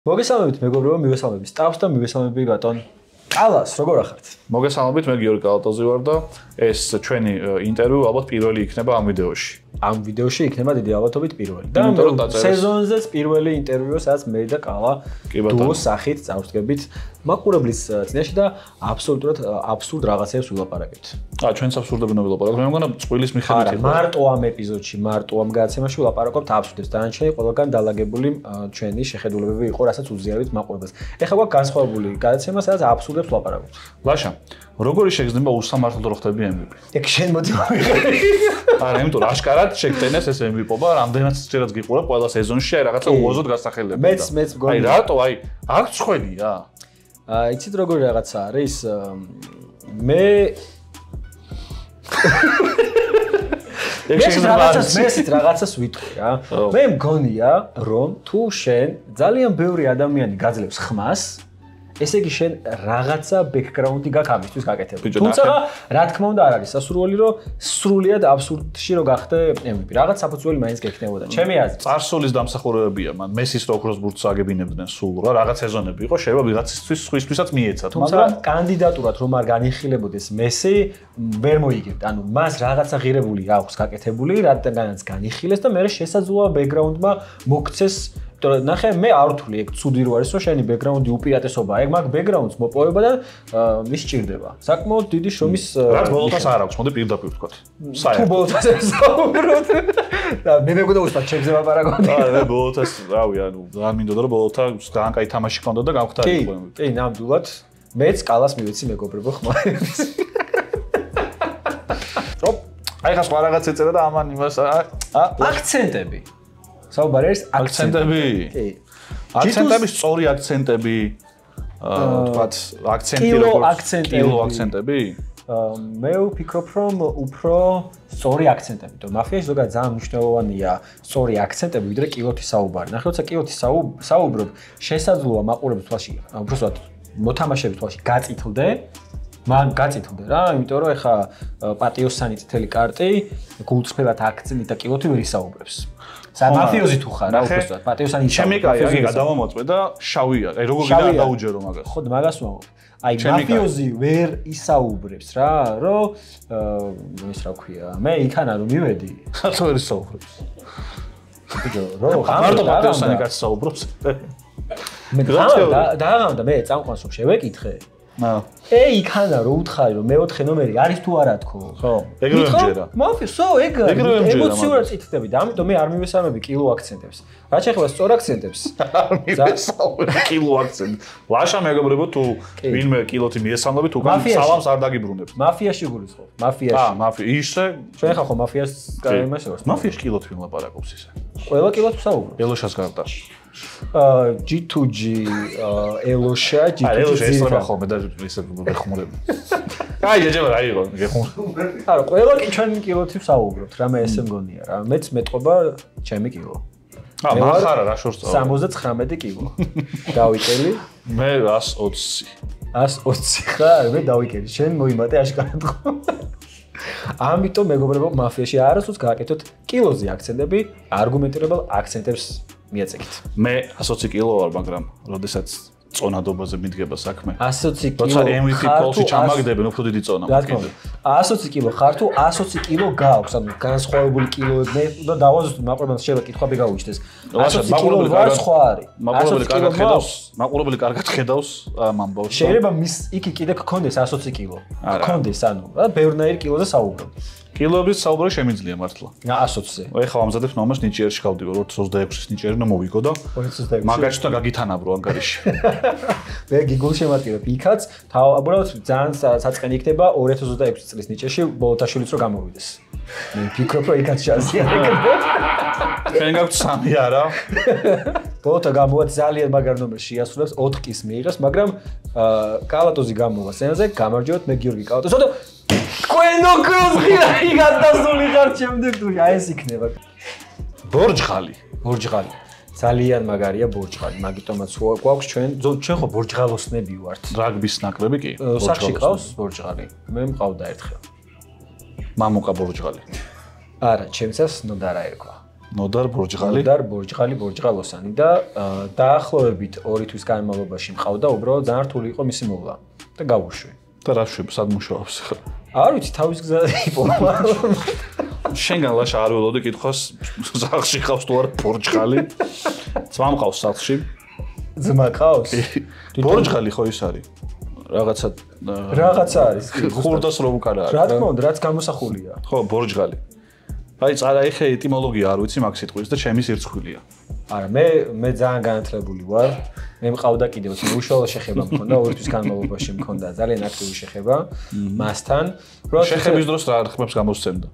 მოგესალმებით მეგობრებო, მივესალმებით სტაფს და მივესალმებით ბატონ კალას, როგორ ახართ? მოგესალმებით, მე გიორგი კალატოზი ვარ და ეს ჩვენი ინტერვიუ ალბათ პირველი იქნება ამ ვიდეოში. ამ ვიდეოში იქნება დიდი ალბათობით პირველი. და სეზონზეც პირველი ინტერვიუ, სადაც მე და კალა დუოს სახით წავსდგებით მაყურებლის წინაშე და აბსოლუტურად აბსურდ რაღაცებს ვილაპარაკებთ. ჩვენც აბსურდები ვილაპარაკებთ. მე მგონა წყვილის მიხედვით იყო. მარტო ამ ეპიზოდში, მარტო ამ გადაცემაში ვილაპარაკობთ აბსურდებს. დანარჩენი ყველგან დალაგებული ჩვენი შეხედულებები იყო, რასაც უზიარებთ მაყურებელს. ეხლა გვაქვს განსხვავებული გადაცემა, სადაც აბსურდებს ვილაპარაკობთ. ლაშა, როგორი შეგრძნება უსამართლოდ რო ხდები MVP? ეგ შენ მოტივი. არა, იმიტომ აშკარად შეგტენეს ეს MVP-ობა, რამდენად შეიძლება გიყურებ ყველა სეზონში, აი რაღაცა უოზოდ გასახელები. მეც მგონი. აი რატო, აი აქ ცხვენია? იცით როგორი რაღაცა არის? მე მესით რაღაცას ვიტყვი რა. მე მგონია, რომ თუ შენ ძალიან ბევრი ადამიანი გაძლევს ხმას, ესე იგი შენ რაღაცა ბექგრაუნდი გაქვს ამისთვის გაკეთებული. თუმცა რა თქმა უნდა არ არის სასურველი რომ სრულიად აბსურდში რო გახდე MVP. რაღაც საფუძველი მაინც გექნებოდა. ჩემი აზრით. წარსულის დამსახურებებია მან. მესის რო ოქროს ბურთს აგებინებდნენ სულ რა რაღაც სეზონები იყო, შეიძლება ვიღაცისთვის სხვისთვისაც მიეცათ. თუმცა კანდიდატურად რომ არ განიხილებოდეს მესი, ვერ მოიგებთ. ანუ მას რაღაცა ღირებული აქვს გაკეთებული, რადგანაც განიხილეს და მე შესაძლოა ბექგრაუნდმა მოქცეს ნახე მე არ ვთვლი ეგ ცუდი რო არის რომ შენი ბექგრაუნდი უპირატესობაა. ეგ მაგ ბექგრაუნდს მოპოვება და მის ჭირდება. საკმაოდ დიდი შრომის რაც ბოლოთას არ აქვს, მოდი პირდაპირ ვთქვათ. თუ ბოლოთას ვსაუბრობ და მე მეგონა უსტად ჩემზე ვაპარაკობდი. მე ბოლოთას, რავი, ანუ არ მინდოდა რომ ბოლოთა ძალიან კაი თამაში ჰქონდა და გამختარიყო. კი, ნამდვილად. მეც კალას მივეცი მეგობრებო ხმარებს. ოპ, აი ხა სხვა რაღაც ეწერა და ამან იმას აქცენტები. საუბარი არის აქცენტები. კი. აქცენტები, სწორი აქცენტები. თქვათ, აქცენტი როგორც კილო აქცენტები. მე ვფიქრობ, რომ უფრო სწორი აქცენტები. თორემ მაფიაში ზოგადად ძალიან მნიშვნელოვანია სწორი აქცენტები, ვიდრე კილოთი საუბარი. ნახე, როცა კილოთი საუბრობ, შესაძლოა მაყურებლის თვალში, უბრალოდ მოთამაშეების თვალში გაწითლდე. მან გაწითლდე რა, იმიტომ რომ ეხა პატიოსანი წითელი კარტი, გულწრფელად აქცენტი და კილოთი ვერ ისაუბრებს. მაფიოზი თუ ხარ რა უბრალოდ პატიოსანი ჩემი კაი გადავამოწმე და შავია. აი როგორ გიდა არ დაუჯერო მაგას. ხო, მაგას ვამბობ. აი მაფიოზი ვერ ისაუბრებს რა, რომ ის რა ქვია, მე იქანა რომ მივედი. ხათო ვერ ისაუბრებს. ბიჭო, რო მარტო პატიოსანი კაც საუბრობს. მე და მე წამყვანს რომ შევეკითხე. იქანა რო უთხარი რომ მეოთხე ნომერი არის თუ არა თქო. ხო, ეგრევე მჯერა. მაფიოსო, ეგ ემოციურად წითლდები და ამიტომ მე არ მივესალმები კილო აქცენტებს. რა შეიძლება სწორ აქცენტებს? არ მივესალმები კილო აქცენტს. ლაშა მეგობრებო, თუ ვინმე კილოთი მიესალმებით, უკან სალამს არ დაგიბრუნებს. მაფიაში გულისხმობ. მაფიაში. მაფია. ისე ჩვენ ხა ხო მაფიას იმას ვარ. მაფიაში კილოთი ვილაპარაკობს ისე. ყველა კილოთი საუბრობს. ელოშას გარდა. G2G ელოშა ელოშა ესწრება ხოლმე და ისე გეხმურები. აი ეჯება რა იყო გეხმურები. არა ყველა კი ჩვენ კილოთი ვსაუბრობთ რა მე ესე მგონია რა მეც მეტყობა ჩემი კილო. მახარა რა შორს წავა. 79 კილო. დავიკელი მე 120. 120 ხარ მე დავიკელი შენ მოიმატე აშკარად ხო. ამიტომ მეგობრებო მაფიაში არასდროს გააკეთოთ კილოზე აქცენტები, არგუმენტირებელ აქცენტებს მიაწეკით. მე 120 კილო ვარ, მაგრამ როდესაც წონადობაზე მიდგება საქმე. 120 კილო. როცა MVP პოლში ჩამაგდებენ, უფრო დიდი წონა მოგკიდე. 120 კილო ხარ თუ 120 კილო გაქვს, ანუ განსხვავებული კილოები და დავაზუსტოთ მაყურებელს შეიძლება კითხვები გაუჩნდეს. 120 კილო ვარ სხვა არის. მაყურებელი კარგად ხედავს ამ ამბავს. შეიძლება მის იქი კიდე გქონდეს 120 კილო. გქონდეს, ანუ რა ბევრნაირ კილოზე საუბრობ. კილოების საუბარი შემიძლია მართლა. 120-ზე. ეხლა ვამზადებ ნომერს ნიჭიერში გავდივარ 26-ის ნიჭიერი და მოვიგო და 26. მაგაჩი და გაგითანაბრო ანგარიში. მე გიგულ შემატკივებ იქაც, უბრალოდ ძალიან საწყენი იქნება 2026 წლის ნიჭიერში ბოლოთაშვილიც რო გამოვიდეს. მე ვფიქრობ რომ იქაც შანსია ეკეთებოდ. ჩვენ გაგვთ 3 არა. ბოლოთა გამოვა ძალიან მაგარ ნომერს შეასრულებს 4 კის მიიღეს, მაგრამ კალატოზი გამოვა სცენაზე, გამარჯვებათ მე გიორგი კალატოზი. თქვენო კროზღირაი გადასული ხარ შემდეგ თუ აი ეს იქნება. ბორჯღალი. ძალიან მაგარია ბორჯღალი, მაგიტომაც გვაქვს ჩვენ ხო ბორჯღალოსნები ვართ. რაგბის ნაკრები კი. სახში ყავს ბორჯღალი. მე მყავდა ერთხელ. მამუკა ბორჯღალი. არა, ჩემსაც ნოდარა ერქვა. ნოდარ ბორჯღალი ბორჯღალოსანი და დაახლოებით 2 თვის განმავლობაში მყავდა უბრალოდ ძალიან რთული იყო მისი მოვლა და გავუშვი. და რა შვი სად მუშაობს ხა? არ ვიცი თავის გზა იყო. შენგან ლაშა არ ველოდი კითხავს სახლში ყავს თუ არა ბორჯღალი? ძმა მყავს სახლში? ძმა ყავს? ბორჯღალი ხო ის არის? რაღაცა არის. ხურდას რო უკარა არის. რა თქმა უნდა, რაც გამოსახულია. ხო, ბორჯღალი. აი, წარა ეხე ეტიმოლოგია არ ვიცი მაგ სიტყვის და ჩემი სირცხვილია. არა, მე ძალიან განათლებული ვარ. მე მყავდა კიდევ უშუალო შეხება მქონდა 2 თვის განმავლობაში მქონდა ძალიან აქტიური შეხება მასთან. შეხების დროს რა ხმებს გამოსცემდა?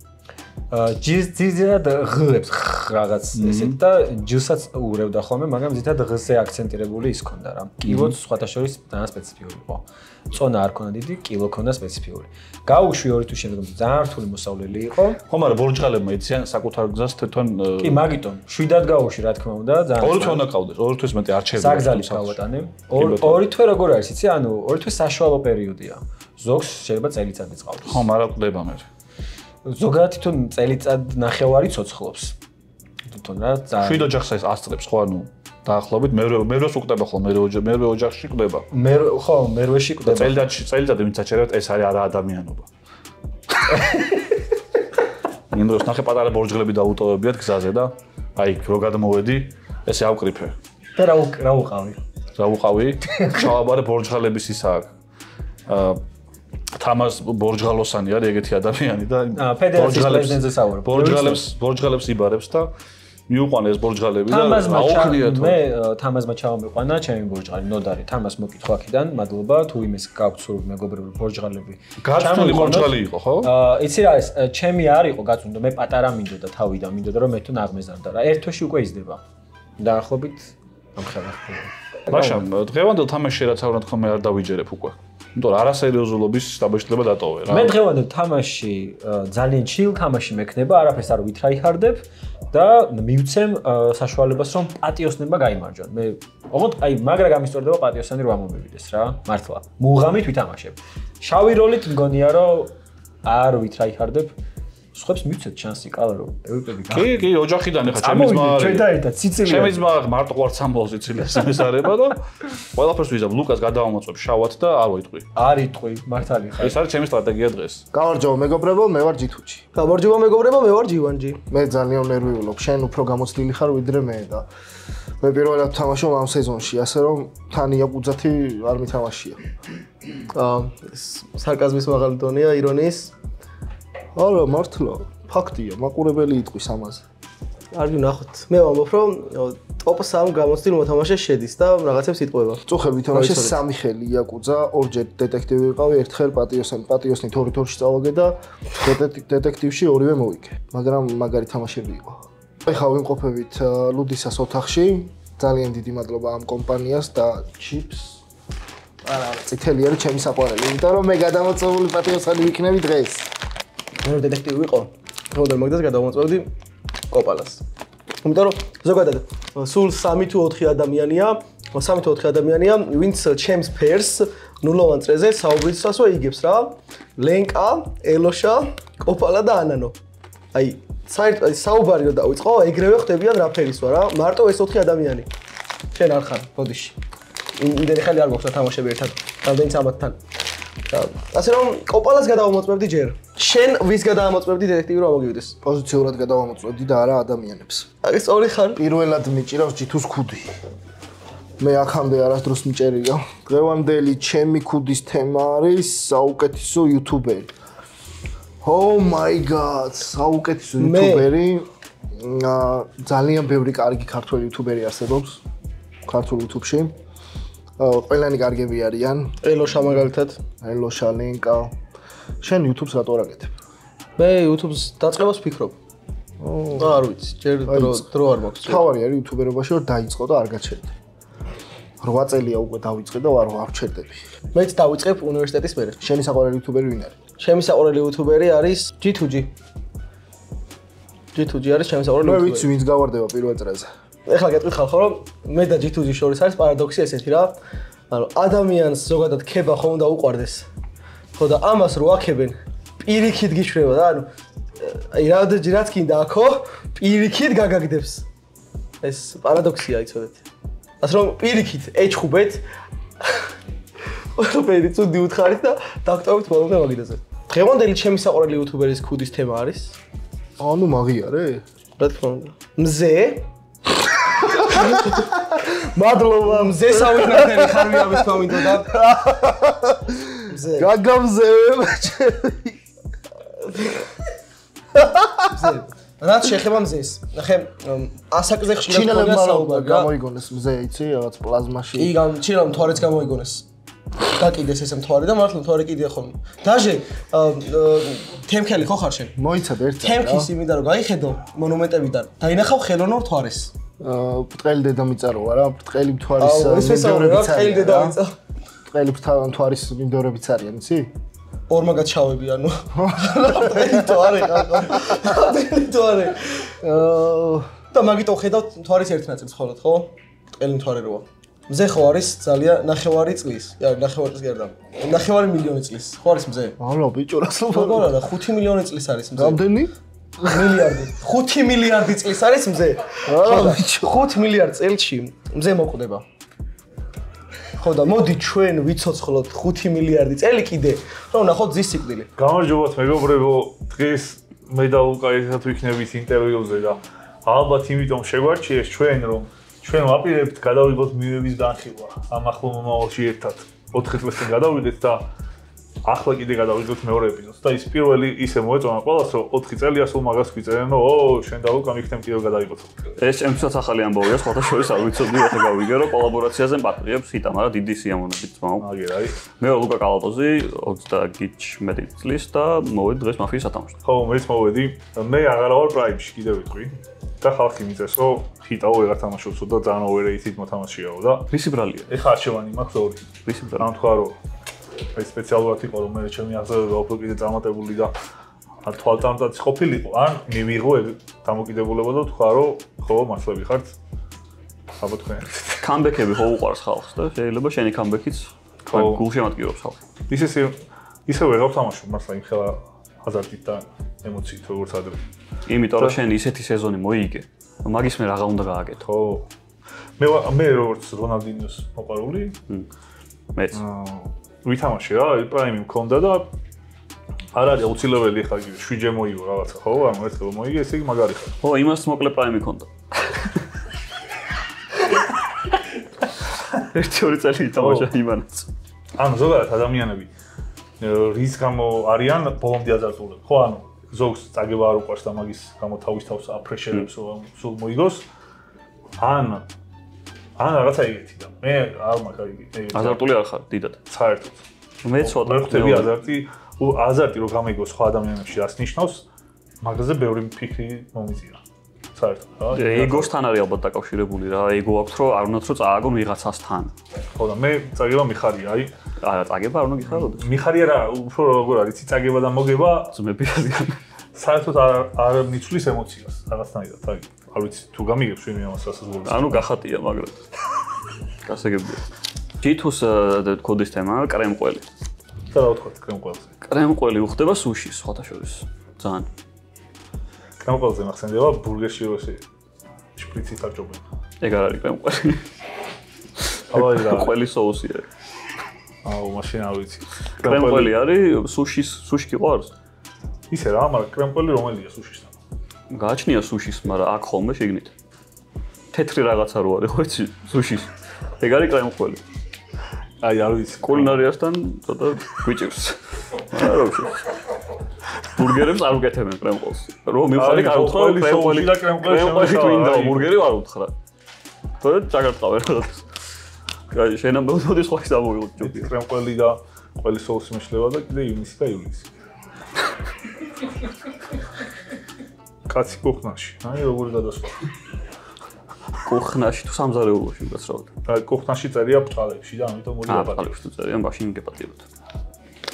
ჯიზად ღლებს რაღაც ესეთ და ჯილსაც ურევდა ხოლმე, მაგრამ ზითად ღზე აქცენტირებული ის ქონდა რა. კილოც სხვათა შორის ძალიან სპეციფიური იყო. წონა არ ქონდა დიდი, კილო ქონდა სპეციფიური. გავუშვი 2 თვის შემდეგ ძალიან რთული მოსავლელი იყო. ხო, მაგრამ ბორჯღალებმა იციან საკუთარ გზას თვითონ კი, მაგიტომ შვიდად გავუშვი რა თქმა უნდა, ძალიან 2 თვე უნდა ყავდეს, 2 თვის მეტი არ ჩერდება. საგზალის გავატანე. 2 თვე როგორ არის, იცი? ანუ 2 თვე საშუალო პერიოდია. ზოგს შეიძლება წელიწადიც ყავდეს. ხო, მაგრამ ყდება მე. ზოგადად თვითონ წელიწად ნახევარი ცოცხლობს. თვითონ რა ძალიან. შვიდ ოჯახს ეს ასწრებს ხო, ანუ დაახლოებით მერვეს უყდება ხო, მერვე ოჯახში ყდება. ხო, მერვეში ყდება. წელიწად ვინც აჩერებთ, ეს არის არა ადამიანობა. ნინდროს ნახე პატარა ბორჯღლები დაუტოვებიათ გზაზე და აი რო გადმოვედი, ესე ავკრიფე. და რა უყავი? რა უყავი? ჩავაბარე ბორჯღლების ისა თამას ბორჯღალოსანი არის ეგეთი ადამიანი და ფედერაციის პრეზიდენტზე საუბრობ. ბორჯღალებს იბარებს და მიუყვანე ეს ბორჯღალები და აუხდიათ. მე თამაზმა ჩავამიყვანა ჩემი ბორჯღალი ნოდარი. თამას მოკითხვა აქედან, მადლობა, თუ იმეს გაქვთ სულ მეგობრები ბორჯღალები. გაწვნილი ბორჯღალი იყო, ხო? იცი რა არის, ჩემი არ იყო გაწვნილი, მე პატარა მინდოდა თავიდან, მინდოდა რომ მე თვითონ აღმეზარდა რა. ერთ თვეში უკვე იზრდება. დაახლოებით ამხელა. მაშინ დღევანდელ თამაშში რაც ავრა თქო მე არ დავიჯერებ უკვე. იმიტომ რომ არასერიოზულობის დაბეჭდება დატოვე რა. მე დღევანდელ თამაში ძალიან chill თამაში მექნება, არაფერს არ ვითრაიხარდებ და მივცემ საშუალებას რომ პატიოსნება გაიმარჯვან. მე ოღონდ აი მაგრა გამისწორდება პატიოსანი რომ ამომივიდეს რა. მართლა. მუღამით ვითამაშებ. შავი როლით მგონია რომ არ ვითრაიხარდებ. სხვებს მივცეთ ჩანსი კალერო ევროპები გახდა. კი, ოჯახიდან ეხა ჩემი ძმა არის. ჩვენ დაერთად სიცილია. ჩემი ძმა მარტო ყوارت სამბოლ სიცილიას ესარება და ყველაფერს ვიზამ ლუკას გადავამოწმებ შავად და არ ვიტყვი. არ იტყვი, მართალი ხარ. ეს არის ჩემი სტრატეგია დღეს. გამარჯობა მეგობრებო, მე ვარ ჯითუჩი. გამარჯობა მეგობრებო, მე ვარ ჯივანჯი. მე ძალიან ნერვიულობ, შენ უფრო გამოცდილი ხარ ვიდრე მე და მე პირველად ვთამაშობ ამ სეზონში, ასე რომ თან იაკუძათი არ მითამაშია. სარკაზმის მაღალი დონეა, ირონიის. არა, მართლა, ფაქტია, მაყურებელი იტყვის ამაზე. არ ვნახოთ. მე ვამბობ, რომ ტოპ 3 გამოცდილ მოთამაშეს შედის და რაღაცებს იტყვება. წუხები ვითამაშე 3 ხელი იაკუძა, ორჯერ დეტექტივი ვიყავი, ერთხელ პატიოსნით 2 თორში წავაგე და დეტექტივში ორივე მოვიგე. მაგრამ მაგარი თამაშები იყო. ეხლა ვიმყოფებით ლუდისას ოთახში. ძალიან დიდი მადლობა ამ კომპანიას და ჩიპს. არა, წითელი არის ჩემი საყვარელი, იმიტომ რომ მე გადამოწეული პატიოსანი ვიქნები დღეს. მე დეტექტივი ვიყო. ხოდარ მაგდას გადავამოწმებდი კოპალას. იმიტომ რომ ზოგადად სულ 3 თუ 4 ადამიანია, 3 თუ 4 ადამიანია, ვინც ჩემს ფერს ნულოვან წრეზე საუბრისასო იგებს რა. ლენკა, ელოშა, კოპალა და ანანო. აი, საერთოდ საუბარი რომ დავიწყო, ეგრევე ხდებიან რა ფერის ვარ რა. მარტო ეს 4 ადამიანი. შენ არ ხარ ბოდიში. იმდენი ხელი არ გვაქვს თამაშები ერთად. რამდენიც ამათთან. ასე რომ კოპალას გადავამოწმებდი ჯერ. შენ ვის გადავამოწმებდი დეტექტივი რომ ამოგივიდეს? პოზიციურად გადავამოწმებდი და არა ადამიანებს. აი სწორი ხარ. პირველად მიჭირავს ჯითუს ქუდი. მე აქამდე არასდროს მიჭერია. დღევანდელი ჩემი ქუდის თემა არის საუკეთესო იუთუბერი. Oh my god, საუკეთესო იუთუბერი. ძალიან ბევრი კარგი ქართველი იუთუბერი არსებობს ქართულ YouTube-ში. ყველანი კარგები არიან. ელოშა მაგალითად, ელოშა, ლენკა. შენ YouTube-ს რატო არ აკეთებ? მე YouTube-ს დაწყებას ვფიქრობ. არ ვიცი, ჯერ დრო არ მაქვს. თავარი არის იუთუბერობაში რომ დაიწყო და არ გაჩერდე. 8 წელია უკვე დავიწყე და არ ვჩერდები. მეც დავიწყებ უნივერსიტეტის მერე. შენი საყვარელი იუთუბერი ვინ არის? ჩემი საყვარელი იუთუბერი არის ჯითუჯი. ჯითუჯი არის ჩემი საყვარელი მე იუთუბერი. ვიცი ვინც გავარდება პირველ წრეზე. ეხლა გეტყვიხარ ხო რომ მე და ჯითუჯი შორის არის პარადოქსი ესეთი რა. ანუ ადამიანს ზოგადად ქება ხომ უნდა უყვარდეს. ხო და ამას რო აქებენ პირიქით გიჩვევა და ანუ აი რაც კიდე აქო პირიქით გაგაგდებს. ეს პარადოქსია იცოდეთ. ასე რომ პირიქით ეჩხუბეთ. ყველაფერი წუდი უთხარით და დაგტოვებთ ბოლომდე მაგიდაზე. დღევანდელი ჩემი საყვარელი იუთუბერის ქუდის თემა არის? ანუ მაგიარე? რა თქმა უნდა. მზე. მადლობა მზე საუნდერი ხარვი ამის თვამინდოდა. მზე. გაგამზევებ ჩემი. მზე. რაც შეეხება მზეს. ნახე, ასაკზე ხშირად ჩინელებმა გამოიგონეს მზე, იცი, რაღაც პლაზმაში. კი, ჩინელებმა მთვარეც გამოიგონეს. დაკიდეს ესე მთვარე და მართლა მთვარე კიდია ხოლმე. დაჟე თემქელი ხო ხარ შენ? მოიცადე ერთ წელს. თემქის იმიდან რომ გაიხედო მონუმენტებიდან. დაინახავ ხელოვნურ მთვარეს. ბრტყელი დედამიწა რო არა, ბრტყელი მთვარის მინდორებიც არიან. ბრტყელი მთვარის მინდორებიც არიან, იცი? ორმაგად ჩავები, ანუ ბრტყელი მთვარე ხარ. ბრტყელი მთვარე. და მაგით ხედავ მთვარის ერთ ნაწილს ხოლოდ, ხო? ბრტყელი მთვარე როა. მზე ხო არის ძალიან ნახევარი წლის. ნახევარი წლის გარდა. ნახევარი მილიონი წლის. ხო არის მზე? არა, ბიჭო, რა სულ არა, 5 მილიონი წლის არის მზე. რამდენი? მილიარდი. 5 მილიარდი წლის არის მზე. არა, ბიჭო. 5 მილიარდ წელში მზე მოკვდება. ხო და მოდი ჩვენ ვიცოცხლოთ 5 მილიარდი წელი კიდე, რომ ნახოთ ზის სიკვდილი. გამარჯობათ მეგობრებო, დღეს მე და ლუკა ერთად ვიქნებით ინტერვიუზე და ალბათ იმიტომ შეგვარჩიეს ჩვენ რომ ჩვენ ვაპირებთ გადავიღოთ მივების განხილვა. ამ ახლო მომავალში ერთად 4 წელს გადავიდეთ და ახლა კიდე გადავიდეთ მეორე ეპიზოდს და ის პირველი ისე მოეწონა ყველას რომ 4 წელია სულ მაგას გვიწერენ რომ ო შენ და ლუკა მიქნემ კიდევ გადავიღოთ. ეს ჩემთვისაც ახალი ამბავია, სხვათა შორის არ ვიცოდი ახლა გავიგე რომ კოლაბორაციაზე მპატრიებს ჰიტა, მაგრამ დიდი სიამოვნებით ძმაო. აგერ არის. მე ლუკა კალატოზი 20 გიჩ წლის და მოვედი დღეს მაფიის სათამაშოდ. ხო, მეც მოვედი. მე აღარა ვარ პრაიმში, კიდე ვიტყვი. და ხალხი მიწეს რომ ჰიტაო ვეღარ თამაშობსო და ძალიან overrated მოთამაშეაო და რისი ბრალია? ეხა არჩევანი მაქვს ორი. რისი ბრალი? რა თქვა რომ აი სპეციალურად იყო რომ მე ჩემი აღზევება უფრო კიდე წარმატებული და თვალწარმტაცი ყოფილიყო, ან მივიღო დამოკიდებულება და თქვა რომ ხო მასლები ხართ. ალბათ თქვენ. კამბექები ხო უყვარს ხალხს და შეიძლება შენი კამბექიც გულშემატკივრობს ხალხს. ისე ვეღარ ვთამაშობ მართლა იმ ხელა აზარტით და ემოციით როგორც ადრე. იმიტომ რომ შენ ისეთი სეზონი მოიგე, რომ მაგის მე რაღა უნდა გააკეთო. ხო. მე როგორც რონალდინიოს მოყვარული, მეც ვითამაშე რა, პრაიმი მქონდა და არ არის აუცილებელი ხა 7-ჯერ მოიგო რაღაცა, ხო? ანუ ერთხელ მოიგე, ესე იგი მაგარი ხარ. ხო, იმას მოკლე პრაიმი მქონდა. 1-2 წელი ითამაშა იმანაც. ანუ ზოგადად ადამიანები რის გამო არიან ბოლომდე აზარტულები, ხო? ანუ ზოგს წაგება არ უყვარს და მაგის გამო თავის თავს აფრეშერებს რომ სულ მოიგოს. ან რაღაცა იგეთი და მე არ მაქვს ეგეთი. აზარტული არ ხარ, დიდად. საერთოდ. მე ცოტა მე ხვდები აზარტი რომ გამიგოს სხვა ადამიანებში რას ნიშნავს, მაგაზე ბევრი ფიქრი მომიწია. საერთოდ რა. ეგოსთან არის ალბათ დაკავშირებული რა. ეგო აქვს რომ არ უნდათ რომ წააგონ ვიღაცასთან. ხო და მე წაგება მიხარია, აი არა, წაგება არ უნდა გიხაროდეს. მიხარია რა, უფრო როგორ არის, წაგება და მოგება ძმები არიან. საერთოდ არ მიცვლის ემოციას რაღაცნაირად, აი არ ვიცი თუ გამიგებს ვინმე ამას ასაზღვრებს. ანუ გახატია მაგრამ. გასაგებია. ჯითუს კოდის თემა კრემყველი. და რა ვთქვათ კრემყველზე. კრემყველი უხდება სუშის სხვათა შორის. ძალიან. კრემყველზე მახსენდება ბურგერში რო ესე შპრიცით არჯობენ. ეგ არ არის კრემყველი. აბა რა. ყველი соуსია. აუ მაშინ არ ვიცი. კრემყველი არის სუში კი ყავს? ისე რა, მაგრამ კრემყელი რომელია სუშისთან? გააჩნია სუშის, მაგრამ აქ ხოლმე შეგნით. თეთრი რაღაცა რო არის, ხო იცი? სუშის. ეგ არის კრემყველი. აი არ ვიცი. კულინარიასთან ცოტა გვიჭირს. არა რა ვიცი. ბურგერებს არ უკეთებენ კრემყველს. რომ მივხვდი არ უთხრა კრემყველი და კრემყველი twinda ბურგერი არ უთხრა. თორე ჩაგარტყავენ რაღაც. კაი, შენ ამ მოდი სხვა ის ამოვიღოთ ჯობია. კრემყველი და ყველი соуსი მეშლება და კიდე ივნისი და ივლისი. კაცი კუხნაში. აი როგორი გადასვლა. კუხნაში თუ სამზარეულოში გასრავთ. აი კუხნაში წერია ბჭყალებში და ამიტომ მოდიაბა. ბჭყალებში თუ წერია, მაშინ გეპატიებთ.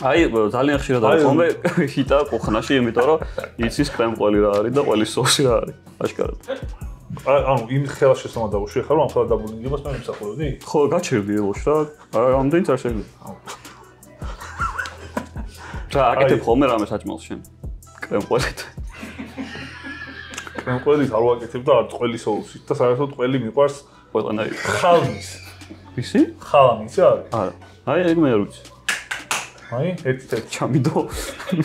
აი ძალიან ხშირად არის ხოლმე ჰიტა კუხნაში, იმიტომ რომ იცის კრემყველი რა არის და ყველის соуსი რა არის. აშკარად. ანუ იმ ხელას შესამა დავუშვი ხარ რომ ახლა დაბუნებას მე მსახურობდი? ხო, გაჩერდი ელოშ რა. ამდენიც არ შეიძლება. რა აკეთებ ხოლმე რამე საჭმელს შენ? კრემყველით. კრემყველით არ ვაკეთებ და არ ყველი соуსით და საერთოდ ყველი მიყვარს ყველანაირი. ხალმის. ისი? ხალამი იცი არის? არა. აი ეგ მე არ ვიცი. აი, ერთ-ერთი ჩამიდო.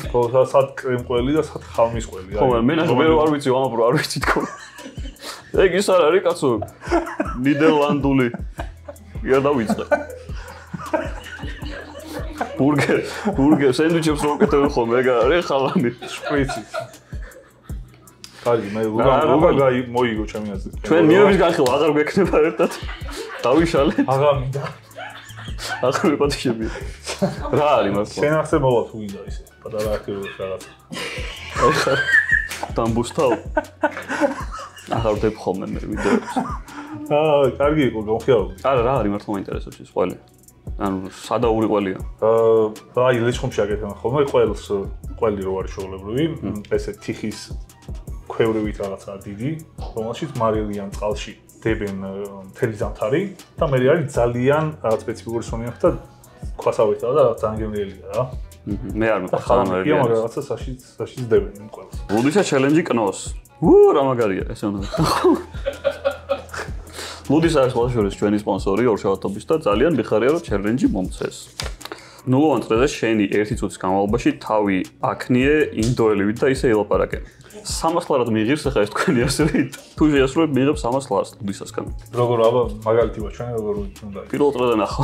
ხო, სად კრემყველი და სად ხალმის ყველი. ხო, მე ნახე არ ვიცი, ამბრო არ ვიცი თქო. ეგ ის არ არის კაცო. ნიდერლანდული. ია დავიწყე. ბურგერ, სენდვიჩებს რო ვკეთებ ხოლმე, ეგ არის ხალამი. შპრიცი. კარგი, მე უგა მოიგო ჩემი აზრით. ჩვენ მიების განხილვა აღარ გვექნება ერთად. დავიშალეთ. აღამინდა. აღარ ვიპატიჟები. რა არის მართლა? შენ ახსე მოვა თუ გინდა ისე. პატარა აქტიურობს რაღაცა. ახლა დამბუსთავ. აღარ ვდებ ხოლმე მე ვიდეოებს. კარგი იყო, გამხიარებული. არა, რა არის მართლა მაინტერესებს ის ყველი. ანუ სადაური ყველია. აი ლეჩხომში აკეთებენ ხოლმე ყველი რო არის შეულებრივი, ესე თიხის ქვევრივით რაღაცა დიდი, რომელშიც მარილიან წყალში დებენ მთელი ზამთარი და მე არის ძალიან რაღაც სპეციფიკური სუნიახი და ქვასავეთა და ძალიან გემრიელია რა. მე არ მიყვარს ამერიკა. მაგრამ რაღაცა საშიც დებენ იმ ყველას. ლუდისა ჩელენჯი კნოს. რა მაგარია ესე უნდა. ლუდისა არის ყოველშორის ჩვენი სპონსორი ორშაბათობის და ძალიან მიხარია რომ ჩელენჯი მომწეს. ნულოვან წრეზე შენი 1 წუთის განმავლობაში თავი აქნიე ინდოელივით და ისე ელაპარაკე. 300 ლარად მიიღებს ახლა ეს თქვენი ასევით. თუ შეასრულებ მიიღებს 300 ლარს ლუდისასგან. როგორ აბა მაგალითი ვარ ჩვენ როგორ უნდა. პირველ წრეზე ნახო.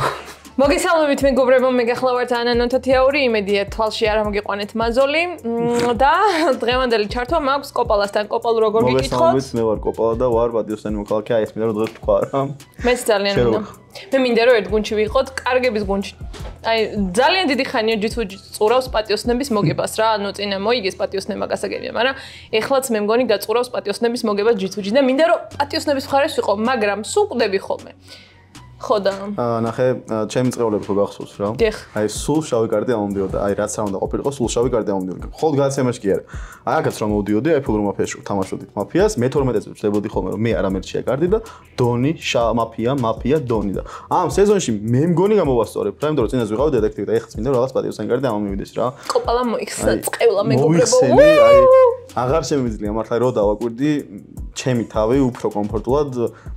მოგესალმებით მეგობრებო, მე გახლავართ ანა თათიაური, იმედია თვალში არ მოგიყვანეთ მაზოლი და დღევანდელი ჩართვა მაქვს კოპალასთან. კოპალ როგორ გიკითხოთ? მოგესალმებით, მე ვარ კოპალა და ვარ პატიოსანი მოქალაქე, აი ეს მინდა რომ დღეს თქვა რა. მეც ძალიან მინდა. მე მინდა რომ ერთ გუნდში ვიყოთ, კარგების გუნდში. აი ძალიან დიდი ხანია ჯითუჯი წურავს პატიოსნების მოგებას რა, ანუ წინა მოიგეს პატიოსნება გასაგებია, მაგრამ ეხლაც მე მგონი გაწურავს პატიოსნების მოგებას ჯითუჯი და მინდა რომ პატიოსნების მხარეს ვიყო, მაგრამ სულ ყვდები ხოლმე. ხო და ნახე, ჩემი წევრები ხო გახსოვს რა. აი სულ შავი კარტი ამომდიოდა, აი რაც არ უნდა ყოფილიყო, სულ შავი კარტი ამომდიოდა. ხოლმე გადაცემაში კი არა. აი აქაც რომ მოვდიოდი, აი ფულ მაფიაში თამაშობდი მაფიას, მე 12 წელს ვსებოდი ხოლმე რომ მე არამერჩია კარტი და დონი, მაფია, დონი და ამ სეზონში მე მგონი გამოვასწორებ, რა იმიტომ რომ წინას ვიყავ დეტექტივი და ეხლა წინდა რაღაც პატიოსანი კარტი ამომივიდეს რა. კოპალა მოიხსნა წყევლა მეგობრებო. აი აღარ შემიძლია მართლა რო დავაკვირდი, ჩემი თავი უფრო კომფორტულად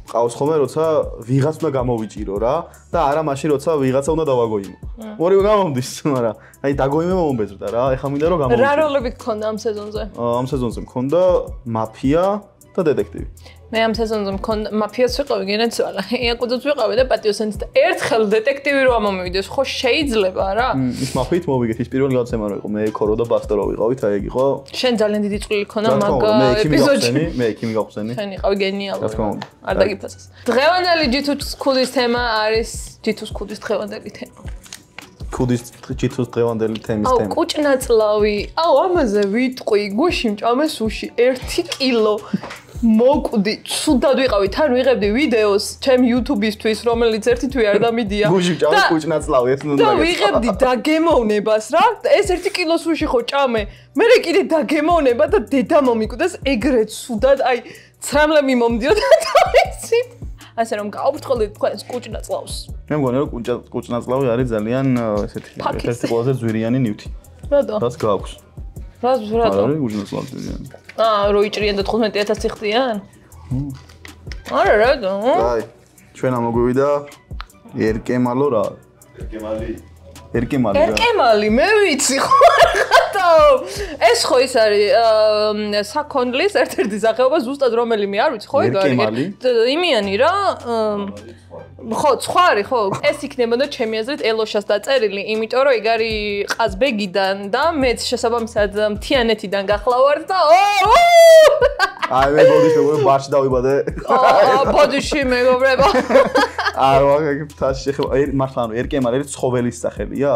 ყავს ხოლმე როცა ვიღაც უნდა გამოვიჭირო რა და არა მაშინ როცა ვიღაცა უნდა დავაგოიმო. ორივე გამომდის, მაგრამ აი დაგოიმე მომბეზრდა რა. ეხლა მინდა რომ გამოვიჭირო. რა როლები გქონდა ამ სეზონზე? ამ სეზონზე მქონდა მაფია და დეტექტივი. მე ამ სეზონზე მქონდა მაფიას ვიყავი, გენაცვალა. იაკუძოც ვიყავი და პატიოსანიც და ერთხელ დეტექტივი რო ამომივიდეს, ხო შეიძლება რა? ის მაფიით მოვიგეთ, ის პირველი გადაცემა რო იყო, მე ქორო და ბასტრო ვიყავით, აი ეგ იყო. შენ ძალიან დიდი წვლილი ქონდა მაგ ეპიზოდში. მე ექიმი გავხსენი. შენ იყავი გენიალური. არ დაგიფასეს. დღევანდელი ჯითუს ქუდის თემა არის ჯითუს ქუდის დღევანდელი თემა. ქუდის ჯითუს დღევანდელი თემის თემა. აუ კუჭნაწლავი. აუ ამაზე ვიტყვი, გუში მჭამე სუში 1 კილო. მოკვდი, ცუდად ვიყავი, თან ვიღებდი ვიდეოს ჩემ YouTube-ისთვის, რომელიც ერთი თვე არ დამიდია. გუში ჭამე კუჭნაწლავი, ეს უნდა და ვიღებდი დაგემოვნებას რა. ეს 1 კილო სუში ხო ჭამე. მე კიდე დაგემოვნება და დედა მომიკვდეს ეგრეთ ცუდად, აი ცრამლები მომდიოდა და ვიცი. ასე რომ გაუფრთხილდით თქვენს კუჭნაწლავს. მე მგონი რომ კუჭნაწლავი არის ძალიან ესეთი ერთ-ერთი ყველაზე ძვირიანი ნივთი. რატო? რაც გაქვს. რატო? არის კუჭნაწლავი ძვირიანი. რო იჭრიან და 15000 იხდიან? არა, რატო? აი, ჩვენ ამოგვივიდა ერკემალო რა. ერკემალი, მე ვიცი ხო ხატო. ეს ხო ის არის საქონლის ერთ-ერთი სახეობა, ზუსტად რომელიმე არ ვიცი ხო ეგ არის. იმიანი რა. ხო, სხვა არის ხო? ეს იქნებოდა ჩემი აზრით ელოშას დაწერილი, იმიტომ რომ ეგ არის ყაზბეგიდან და მეც შესაბამისად მთიანეთიდან გახლავართ და აი მე ბოდიში მეგობრებო ბარში დავიბადე. ბოდიში მეგობრებო. არა, მაგ ფთაში მართლა ანუ ერკემალი არის ცხოველის სახელია?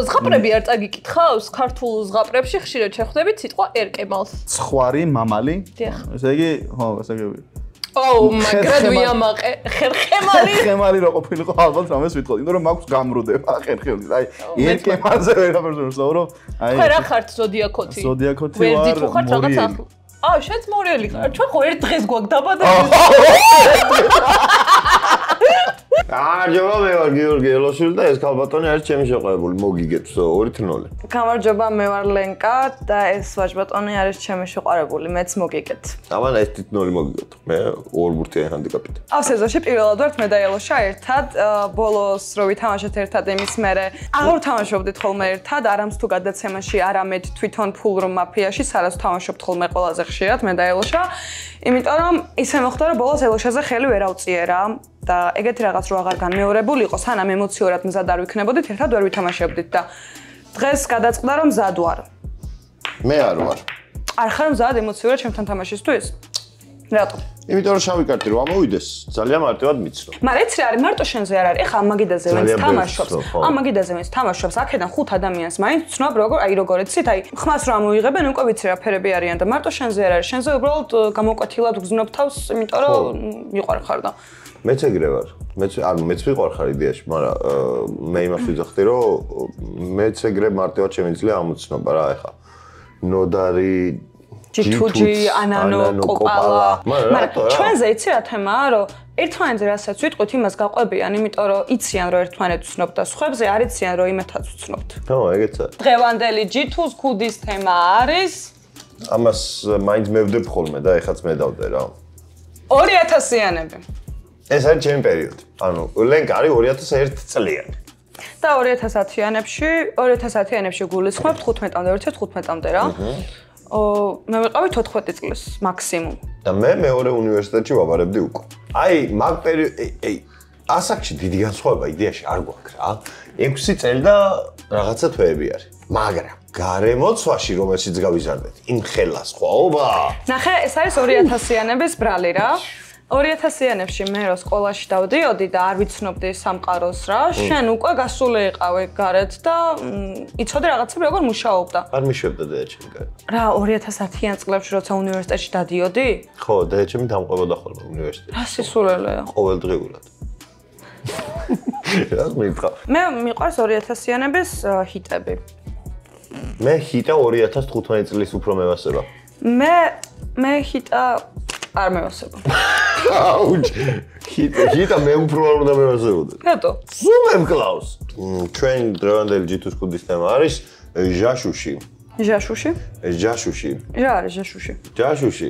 ზღაპრები არ წაგიკითხავს? ქართულ ზღაპრებში ხშირად შეხვდებით სიტყვა ერკემალს. ცხვარი, მამალი. ესე იგი, ხო, ესე იგი აუ, მაგრად ვიამაყე. ხერხემალი რო ყოფილიყო ალბათ რამეს ვიტყოდი, იმიტომ რომ მაქვს გამრუდება ხერხემლის. აი, ერკემალზე ვერაფერს ვერ ვსაუბრო. აი, ხე რა ხართ ზოდიაკოთი? ზოდიაკოთი ვარ მორიელი. აუ, შენც მორიელი ხარ. ჩვენ ხო ერთ დღეს გვაქვს დაბადებული. გამარჯობა, მე ვარ გიორგი ელოშვილი და ეს ქალბატონი არის ჩემი შეყვარებული, მოგიგეთ 2-0. გამარჯობა, მე ვარ ლენკა და ეს ვაჟბატონი არის ჩემი შეყვარებული, მეც მოგიგეთ. ამან ეს 1-0 მოგიგეთ. მე 2 ბურთიანი ჰანდიკაპით. ამ სეზონში პირველად ვართ მე და ელოშა ერთად, ბოლოს რო ვითამაშეთ ერთად იმის მერე აღარ ვთამაშობდით ხოლმე ერთად, არამც თუ გადაცემაში, არამედ თვითონ ფულრუმ მაფიაში, სადაც ვთამაშობთ ხოლმე ყველაზე ხშირად მე და ელოშა. იმიტომ რომ ისე მოხდა რომ ბოლოს ელოშაზე ხელი ვერ ავწიერა და ეგეთი რაღაც რო აღარ განმეორებულიყო, სანამ ემოციურად მზად არ ვიქნებოდით, ერთად ვერ ვითამაშებდით და დღეს გადაწყდა რომ მზად ვარ. მე არ ვარ. არ ხარ მზად ემოციურად ჩემთან თამაშისთვის? რატო? იმიტომ რომ შავი კარტი რო ამოვიდეს, ძალიან მარტივად მიცნო. მაგრამ ეცრი არის მარტო შენზე არ არის. ეხლა ამ მაგიდაზე ვინც თამაშობს, ამ მაგიდაზე ვინც თამაშობს, აქედან 5 ადამიანს მაინც ცნობ როგორ იცით, აი ხმას რო ამოიღებენ, უკვე ვიცი რა ფერები არიან და მარტო შენზე არ არის. შენზე უბრალოდ გამოკვეთილად გზნობ თავს, იმიტომ რომ მიყვარ ხარ და მეც ეგრე ვარ. მეც ვიყარ ხარ იდეაში, მაგრამ მე იმას ვიძახდი, რომ მეც ეგრე მარტივად შემიძლია ამოცნობა რა ეხა. ნოდარი ჯითუჯი, ანანო, კოპალა. მაგრამ ჩვენზე იცი რა თემაა, რომ ერთმანეთზე რასაც ვიტყვით, იმას გაყვებიან, იმიტომ რომ იციან, რომ ერთმანეთს ვცნობთ და სხვებზე არ იციან, რომ იმათაც ვცნობთ. ხო, ეგეც არის. დღევანდელი ჯითუს ქუდის თემა არის ამას მაინც მევდებ ხოლმე და ეხაც მე დავდე რა. 2000-იანები. ეს არის ჩემი პერიოდი. ანუ ლენკა არის 2001 წლიანი. და 2010-იანებში გულისხმობ 15-მდე, 15-მდე რა. მე ვიყავი 14 წლის მაქსიმუმ. და მე მეორე უნივერსიტეტში ვაბარებდი უკვე. აი, მაგ პერიოდი, ასაკში დიდი განსხვავება იდეაში არ გვაქვს რა. 6 წელი და რაღაცა თვეები არის. მაგრამ გარემოცვაში რომელშიც გავიზარდეთ, იმ ხელას ხვაობა. ნახე, ეს არის 2000-იანების ბრალი რა. 2000-იანებში მე რო სკოლაში დავდიოდი და არ ვიცნობდი სამყაროს რა, შენ უკვე გასული იყავი გარეთ და იცოდი რაღაცები როგორ მუშაობდა. არ მიშვებდა დედაჩემი გარეთ. რა 2010-იან წლებში როცა უნივერსიტეტში დადიოდი? ხო, დედაჩემი დამყვებოდა ხოლმე უნივერსიტეტში. რა სისულელეა. ყოველდღიურად. რა მითხა? მე მიყვარს 2000-იანების ჰიტები. მე ჰიტა 2015 წლის უფრო მევასება. მე ჰიტა არ მევასება. აუჩ. ჰიტა მე უფრო არ უნდა მევასებოდი. რატო? სუმემ კლაუს. ჩვენ დღევანდელი ჯითუს ქუდის თემა არის ჟაშუში. ჟაშუში? ჟაშუში. რა არის ჟაშუში? ჟაშუში.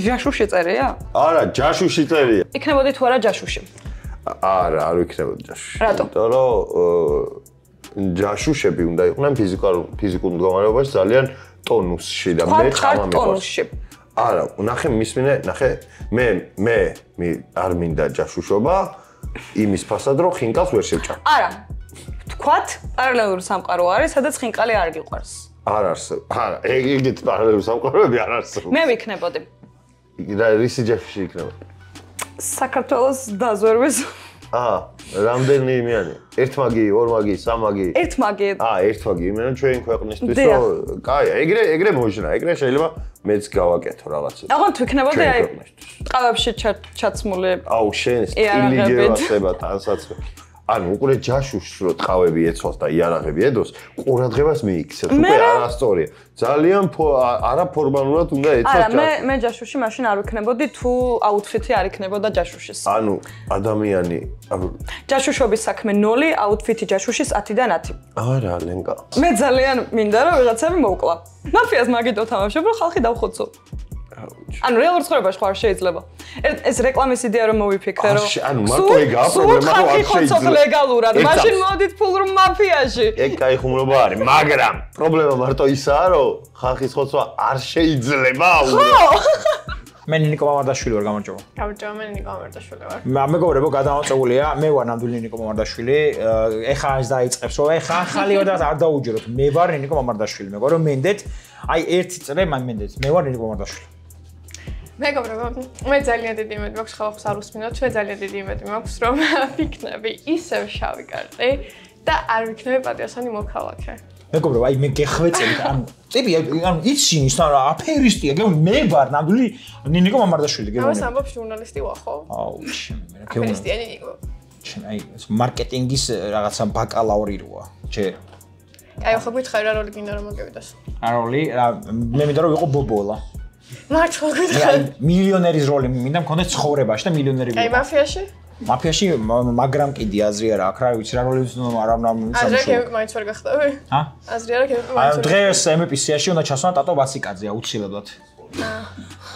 ჟაშუში წერია? არა, ჟაშუში წერია. იქნებოდი თუ არა ჟაშუში? არა, არ ვიქნებოდი ჟაშუში. რატო? იმიტომ რომ ჟაშუშები უნდა იყვნენ ფიზიკურ მდგომარეობაში ძალიან ტონუსში და მე ჩამამიყვარს. არა, ნახე მისმინე, ნახე, მე არ მინდა ჯაშუშობა იმის ფასად რომ ხინკალს ვერ შევჭამ. არა. თქვათ, პარალელური სამყარო არის, სადაც ხინკალი არ გიყვარს. არ არსებობს. არა, ეგეთ პარალელური სამყაროები არ არსებობს. მე ვიქნებოდი. რა რისი ჯაშუში იქნება? საქართველოს დაზვერვის. რამდენი იმიანი? 1 მაგი, 2 მაგი, 3 მაგი? 1 მაგი. 1 მაგი, იმენა ჩვენ ქვეყნისთვის რომ კაია, ეგრე მოჟნა, ეგრე შეიძლება მეც გავაკეთო რაღაცა. აღარ ვიქნებოდი აი ტყავებში ჩაცმული. აუ შენ სტილიგებასება თანსაცმელი. ანუ უყურე ჯაშუშს რო ტყავები ეცვალს და იარაღები ედოს, ყურადღებას მიიქცევს. უკვე არასწორია. ძალიან არაფორმალურად უნდა ეცვალს ჯაშუში. არა, მე ჯაშუში მაშინ არ ვიქნებოდი თუ აუთფიტი არ იქნებოდა ჯაშუშის. ანუ ადამიანი ჯაშუშობის საქმე 0, აუთფიტი ჯაშუშის 10-დან 10. არა, ლენკა. მე ძალიან მინდა რომ ვიღაცები მოვკლა. მაფიას მაგითო თამაშობ, რომ ხალხი დავხოცო. ანუ რეალურ ცხოვრებაში ხო არ შეიძლება. ეს რეკლამის იდეა რომ მოვიფიქრე რომ ანუ მარტო ეგაა პრობლემა რომ არ შეიძლება ლეგალურად. მაშინ მოდით ფულრუმ მაფიაში. ეგ кай ხუმრობა არის, მაგრამ პრობლემა მარტო ისაა რომ ხალხის ხოცვა არ შეიძლება. ხო. მე ნინიკო მამარდაშვილი ვარ, გამარჯობა. გამარჯობა, მე ნინიკო მამარდაშვილი ვარ. მეგობრებო, გადამოწეულია, მე ვარ ნამდვილი ნინიკო მამარდაშვილი. ეხა ის დაიწყებს, რომ ეხა ახალი ვარ და არ დაუჯეროთ. მე ვარ ნინიკო მამარდაშვილი, მეგობრო, მენდეთ. აი ერთი წრე მენდეთ. მე ვარ ნინიკო მამარდაშვილი. მეგობრებო, მე ძალიან დიდი იმედი მაქვს, ხალხს არ უსმინოთ, ჩვენ ძალიან დიდი იმედი მაქვს, რომ ვიქნები ისევ შავი კარტი და არ ვიქნები პატიოსანი მოქალაქე. მეგობრებო, აი მე გეხვეწებით, ანუ ტიპი ანუ იცი ის რა აფერისტია, მე ვარ ნამდვილი ნინიკო მამარდაშვილი, გეგმები. ამას ამბობ ჟურნალისტი ვარ ხო? აუ, მე აფერისტია ნინიკო. შენ აი მარკეტინგის რაღაცა ბაკალავრი როა, ჯერ. აი ხო გითხარი რა როლი გინდა რომ მოგევიდას? რა როლი? მე მინდა რომ ვიყო ბობოლა. მართლა გითხარი? მილიონერის როლი მინდა მქონდეს ცხოვრებაში და მილიონერი ვიყო. აი მაფიაში? მაფიაში მაგრამ კიდე აზრი არა აქ რა ვიცი რა როლი არა აზრი არ მაინც ვერ გახტები? აზრი არა მაინც. დღეს MP-სიაში უნდა ჩასვან ტატო ბაციკაძე აუცილებლად.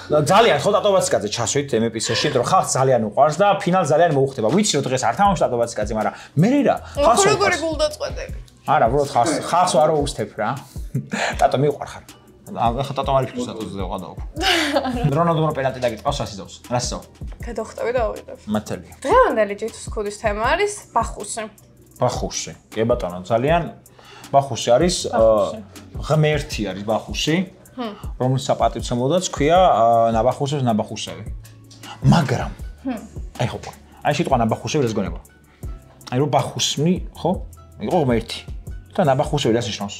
ძალიან ხო ტატო ბაციკაძე ჩასვით MP-სიაში, იმიტომ რომ ხალხს ძალიან უყვარს და ფინალ ძალიან მოუხდება. ვიცი რომ დღეს არ თამაშობს ტატო ბაციკაძე, მაგრამ მე რა ხალხს როგორი გულ დაწყვეტები? არა, უბრალოდ ხალხს არ უუსთებ რა. ტატო მიყვარ ხარ. ახლა ტატო არ ფიქრობს ტატოზე ვყავ. რონალდო პენალტი დაგიწყავს, რას იზავს? რას იზავ? გადავხტები და ავიღებ. მართალია. დღევანდელი ჯითის ქუდის თემა არის ბახუსი. ბახუსი. კი ბატონო, ძალიან ბახუსი არის ღმერთი არის ბახუსი. რომლის საპატივცემლოდაც ქვია ნაბახუსებს ნაბახუსები. მაგრამ აი ხო. აი სიტყვა ნაბახუსები რას გონება? აი რომ ბახუსმი, ხო? იყო ღმერთი. და ნაბახუსები რას ნიშნავს?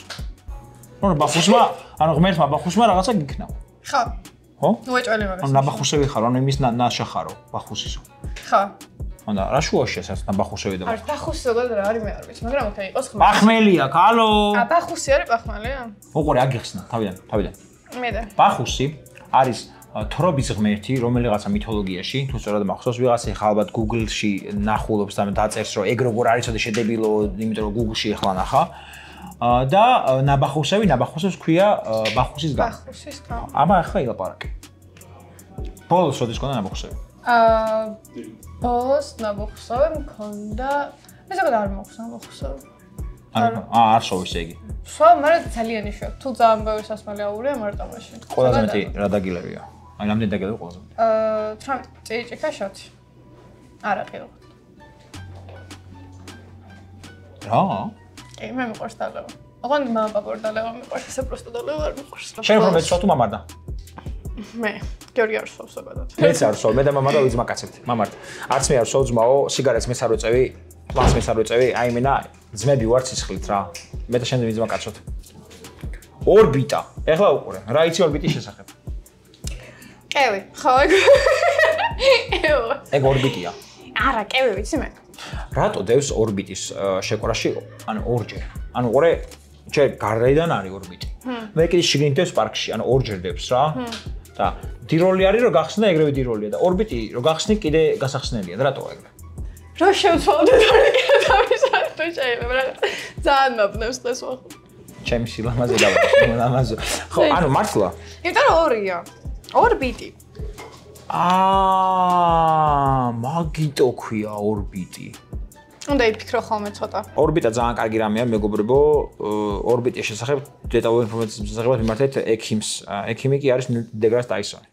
რომ ბახუსმა, ანუ ღმერთმა ბახუსმა რაღაცა გიქნა. ხო. ხო? ნუ ეჭველი მაგას. ანუ ნაბახუსები ხარ, ანუ იმის ნაშახარო ბახუსისო. ხო. ანუ რა შუაშია ეს ნაბახუსები და არ ბახუსი ზოგადად რა არის მე არ ვიცი, მაგრამ აქ იყოს ხმელი. ბახმელია, კალო. ბახუსი არის ბახმელია? უყურე აგიხსნა თავიდან. მე და. ბახუსი არის თრობის ღმერთი, რომელიღაცა მითოლოგიაში, თუ სწორად მახსოვს, ვიღაცა ახლა ალბათ Google-ში ნახულობს და დაწერს, რომ ეგ როგორ არისოდეს შედებილო, იმიტომ რომ Google-ში ახლა ნახა. და ნაბახუსებს ქვია ბახუსის გამ. ბახუსის გამ. აბა ახლა ილაპარაკე. ბოლოს როდის გქონდა ნაბახუსები? ბოლოს ნაბახუსები მქონდა, მე ზოგადად არ მოხსნა ნაბახუსები. არ შოვ ისე იგი. სხვა, მაგრამ ძალიან იშვიათ. თუ ძალიან ბევრი სასმელი აურია მარტამაში. ყველაზე მეტი რა დაგილებია? აი რამდენი დაგილები ყველაზე მეტი? 18 წიჭიქა შოთი. არა ყილა. რა? კი, მე მიყვარს დალევა. ოღონდ მამა პაპა დალევა მიყვარს, ესე პროსტო დალევა არ მიყვარს. შენ რომ მეცვა თუ მამარდა? მე, გიორგი არ ვსვავს ზოგადად. მეც არ ვსვავ, მე და მამა და ვიძმა კაცებთ. მამართ. არც მე არ ვსვავ ძმაო, სიგარეტს მეც არ ვეწევი, პლანს მეც არ ვეწევი, აი მენა ძმები ვარ ცისხლით რა. მე და შენ ვიძმა კაცოთ. ორბიტა. ეხლა უყურე, რა იცი ორბიტის შესახებ? კევი, ხო ეგ. ეგ ორბიტია. არა, კევი ვიცი მე. რატო დევს ორბიტის შეკვრაში, ანუ ორჯერ. ანუ ყურე, ჯერ გარედან არის ორბიტი. მე კიდე შიგნით დევს პარკში, ანუ ორჯერ დევს რა. და დიროლი არის რომ გახსნა ეგრევე დიროლია და ორბიტი რომ გახსნი კიდე გასახსნელია და რატო ეგრე? რა შევცვალდეთ ორიკეთ ამის არ შეიძლება რა. ძალიან მაბნევს დღეს ვახ. ჩემი სილამაზე დავაწყო, ლამაზო. ხო, ანუ მართლა. იმიტომ რომ ორია. ორბიტი. მაგიტო ქვია ორბიტი. უნდა იფიქრო ხოლმე ცოტა. ორბიტა ძალიან კარგი რამეა, მეგობრებო. ორბიტის შესახებ დეტალურ ინფორმაციას შესახებ მიმართეთ ექიმს. ექიმი კი არის ნილ დეგრას ტაისონი.